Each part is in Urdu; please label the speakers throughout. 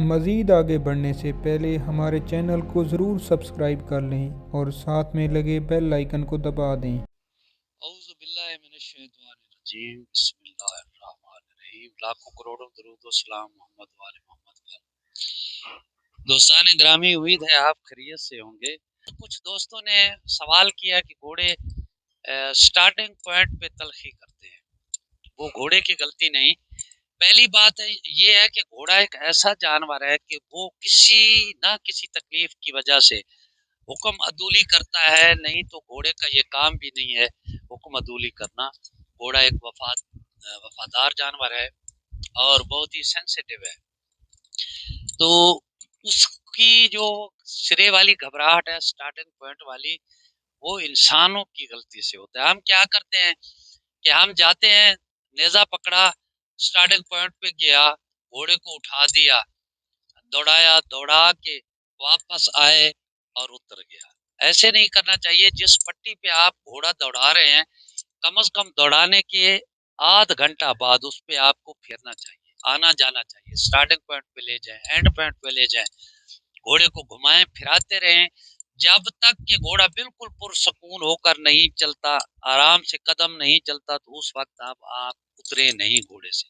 Speaker 1: مزید آگے بڑھنے سے پہلے ہمارے چینل کو ضرور سبسکرائب کر لیں اور ساتھ میں لگے بیل آئیکن کو دبا دیں۔
Speaker 2: اعوذ باللہ من الشیطان الرجیم، بسم اللہ الرحمن الرحیم۔ لاکھوں کروڑوں درود و سلام محمد وال محمد پر۔ دوستان گرامی، امید ہے آپ خیریت سے ہوں گے۔ کچھ دوستوں نے سوال کیا کہ گھوڑے سٹارٹنگ پوائنٹ پہ تلخی کرتے ہیں۔ وہ گھوڑے کی غلطی نہیں۔ پہلی بات یہ ہے کہ گھوڑا ایک ایسا جانور ہے کہ وہ کسی نہ کسی تکلیف کی وجہ سے حکم عدولی کرتا ہے، نہیں تو گھوڑے کا یہ کام بھی نہیں ہے حکم عدولی کرنا۔ گھوڑا ایک وفادار جانور ہے اور بہت ہی سینسیٹیو ہے، تو اس کی جو سرے والی گھبراہٹ ہے، سٹارٹنگ پوائنٹ والی، وہ انسانوں کی غلطی سے ہوتا ہے۔ ہم کیا کرتے ہیں کہ ہم جاتے ہیں، نیزہ پکڑا، سٹارٹنگ پوائنٹ پہ گیا، گھوڑے کو اٹھا دیا، دوڑایا، دوڑا کے واپس آئے اور اتر گیا۔ ایسے نہیں کرنا چاہیے۔ جس پٹی پہ آپ گھوڑا دوڑا رہے ہیں، کم از کم دوڑانے کے آدھ گھنٹہ بعد اس پہ آپ کو پھرنا چاہیے، آنا جانا چاہیے۔ سٹارٹنگ پوائنٹ پہ لے جائیں، اینڈ پوائنٹ پہ لے جائیں، گھوڑے کو گھمائیں، پھراتے رہیں جب تک کہ گھوڑا بالکل پرسکون ہو کر نہیں چلتا، آرام سے قدم نہیں چلتا، تو اس وقت آپ اترے نہیں گھوڑے سے۔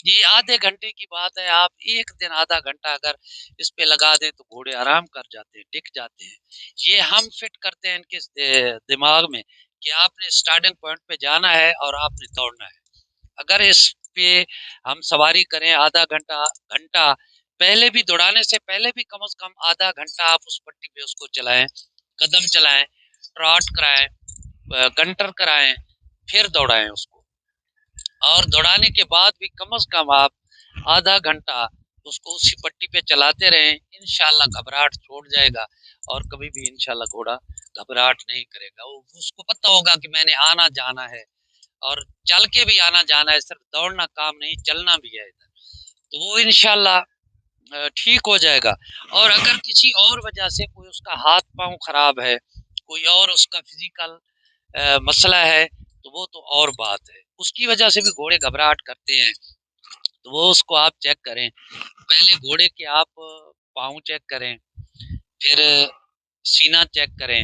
Speaker 2: یہ آدھے گھنٹے کی بات ہے، آپ ایک دن آدھا گھنٹہ اگر اس پہ لگا دیں تو گھوڑے آرام کر جاتے ہیں، ٹک جاتے ہیں۔ یہ ہم فٹ کرتے ہیں ان کے دماغ میں کہ آپ نے سٹارٹنگ پوائنٹ پہ جانا ہے اور آپ نے دوڑنا ہے۔ اگر اس پہ ہم سواری کریں آدھا گھنٹہ پہلے بھی، دوڑانے سے پہلے بھی کم از کم آدھا گھنٹہ آپ اس پٹی پہ اس کو چلائیں، قدم چلائیں، ٹراٹ کرائیں، کنٹر کرائیں، پھر دوڑائیں اس کو۔ اور دوڑانے کے بعد بھی کم از کم آپ آدھا گھنٹہ اس کو اسی پٹی پہ چلاتے رہیں، انشاءاللہ گھبراہٹ چھوڑ جائے گا اور کبھی بھی انشاءاللہ گھوڑا گھبراہٹ نہیں کرے گا۔ اس کو پتہ ہوگا کہ میں نے آنا جانا ہے اور چل کے بھی آنا جانا ہے، صرف دوڑنا کام نہیں، چلنا بھی ہے ادھر، تو وہ انشاءاللہ ٹھیک ہو جائے گا۔ اور اگر کسی اور وجہ سے کوئی اس کا ہاتھ پاؤں خراب ہے، کوئی اور اس کا فزیکل مسئلہ ہے، تو وہ تو اور بات ہے، اس کی وجہ سے بھی گھوڑے گھبراہٹ کرتے ہیں، تو وہ اس کو آپ چیک کریں۔ پہلے گھوڑے کے آپ پاؤں چیک کریں، پھر سینہ چیک کریں،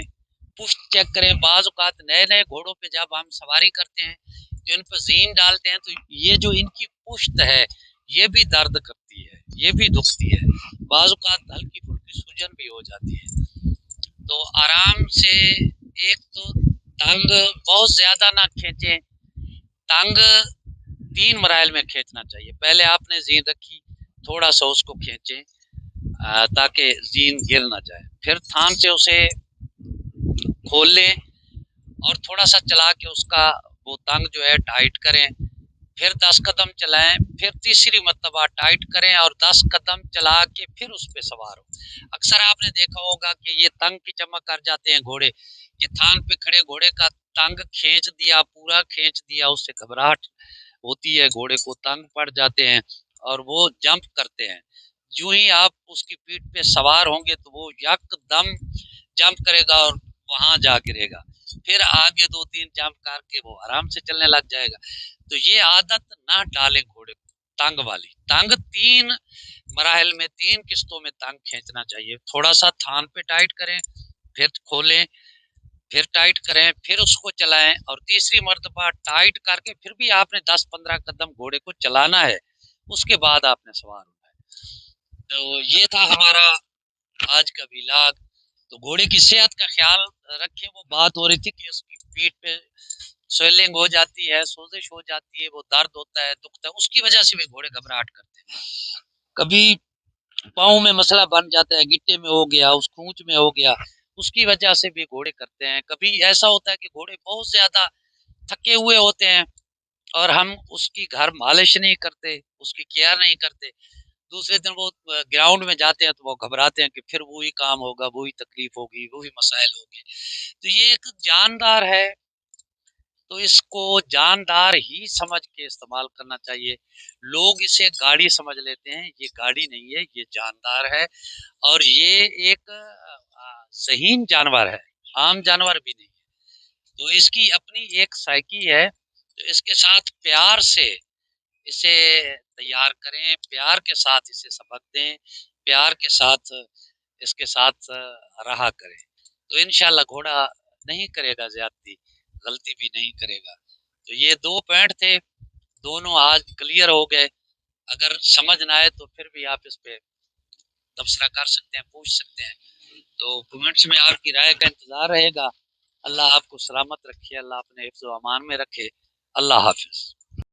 Speaker 2: پشت چیک کریں۔ بعض اوقات نئے نئے گھوڑوں پہ جب ہم سواری کرتے ہیں، جو ان پہ زین ڈالتے ہیں، تو یہ جو ان کی پشت ہے یہ بھی درد کرتی ہے، یہ بھی دکھتی ہے، بعض اوقات ہلکی پھلکی سوجن بھی ہو جاتی ہے۔ تو آرام سے، ایک تو ٹانگ بہت زیادہ نہ کھینچیں، ٹانگ 3 مراحل میں کھینچنا چاہیے۔ پہلے آپ نے زین رکھی، تھوڑا سا اس کو کھینچیں تاکہ زین گر نہ جائے، پھر تھام سے اسے کھول لیں اور تھوڑا سا چلا کے اس کا وہ ٹانگ جو ہے ٹائٹ کریں، پھر 10 قدم چلائیں، پھر تیسری مرتبہ ٹائٹ کریں اور 10 قدم چلا کے پھر اس پہ سوار ہو۔ اکثر آپ نے دیکھا ہوگا کہ یہ ٹانگ کی جمع کر جاتے ہیں گھوڑے، یہ تھان پہ کھڑے گھوڑے کا ٹانگ کھینچ دیا، پورا کھینچ دیا، اس سے گھبراہٹ ہوتی ہے، گھوڑے کو ٹانگ پڑ جاتے ہیں اور وہ جمپ کرتے ہیں۔ جو ہی آپ اس کی پیٹھ پہ سوار ہوں گے تو وہ یک دم جمپ کرے گا اور وہاں جا گرے گا، پھر آگے 2-3 جمپ کر کے وہ آرام سے چلنے لگ جائے گا۔ تو یہ عادت نہ ڈالیں گھوڑے کو ٹانگ والی۔ ٹانگ 3 مراحل میں، 3 قسطوں میں ٹانگ کھینچنا چاہیے۔ تھوڑا سا تھان پہ ٹائٹ کریں، پھر کھولیں، پھر ٹائٹ کریں، پھر اس کو چلائیں اور تیسری مرتبہ ٹائٹ کر کے پھر بھی آپ نے 10-15 قدم گھوڑے کو چلانا ہے، اس کے بعد آپ نے سوار ہونا ہے۔ تو یہ تھا ہمارا آج کا ویلاگ۔ تو گھوڑے کی صحت کا خیال رکھیں۔ وہ بات ہو رہی تھی کہ اس کی پیٹھ پہ سویلنگ ہو جاتی ہے، سوزش ہو جاتی ہے، وہ درد ہوتا ہے، دکھتا ہے، اس کی وجہ سے بھی گھوڑے گھبراہٹ کرتے ہیں۔ کبھی پاؤں میں مسئلہ بن جاتا ہے، گٹے میں ہو گیا، اس کھونچ میں ہو گیا، اس کی وجہ سے بھی گھوڑے کرتے ہیں۔ کبھی ایسا ہوتا ہے کہ گھوڑے بہت زیادہ تھکے ہوئے ہوتے ہیں اور ہم اس کی گھر مالش نہیں کرتے، اس کی کیئر نہیں کرتے، دوسرے دن وہ گراؤنڈ میں جاتے ہیں تو وہ گھبراتے ہیں کہ پھر وہی کام ہوگا، وہی تکلیف ہوگی، وہی مسائل ہوگی۔ تو یہ ایک جاندار ہے، تو اس کو جاندار ہی سمجھ کے استعمال کرنا چاہیے۔ لوگ اسے گاڑی سمجھ لیتے ہیں، یہ گاڑی نہیں ہے، یہ جاندار ہے اور یہ ایک ذہین جانور ہے، عام جانور بھی نہیں ہے۔ تو اس کی اپنی ایک سائیکی ہے، تو اس کے ساتھ پیار سے اسے تیار کریں، پیار کے ساتھ اسے سبق دیں، پیار کے ساتھ اس کے ساتھ رہا کریں، تو انشاءاللہ گھوڑا نہیں کرے گا زیادتی، غلطی بھی نہیں کرے گا۔ تو یہ 2 پوائنٹ تھے، دونوں آج کلیئر ہو گئے۔ اگر سمجھ نہ آئے تو پھر بھی آپ اس پہ تبصرہ کر سکتے ہیں، پوچھ سکتے ہیں، تو کمنٹس میں آپ کی رائے کا انتظار رہے گا۔ اللہ آپ کو سلامت رکھے، اللہ اپنے حفظ و امان میں رکھے۔ اللہ حافظ۔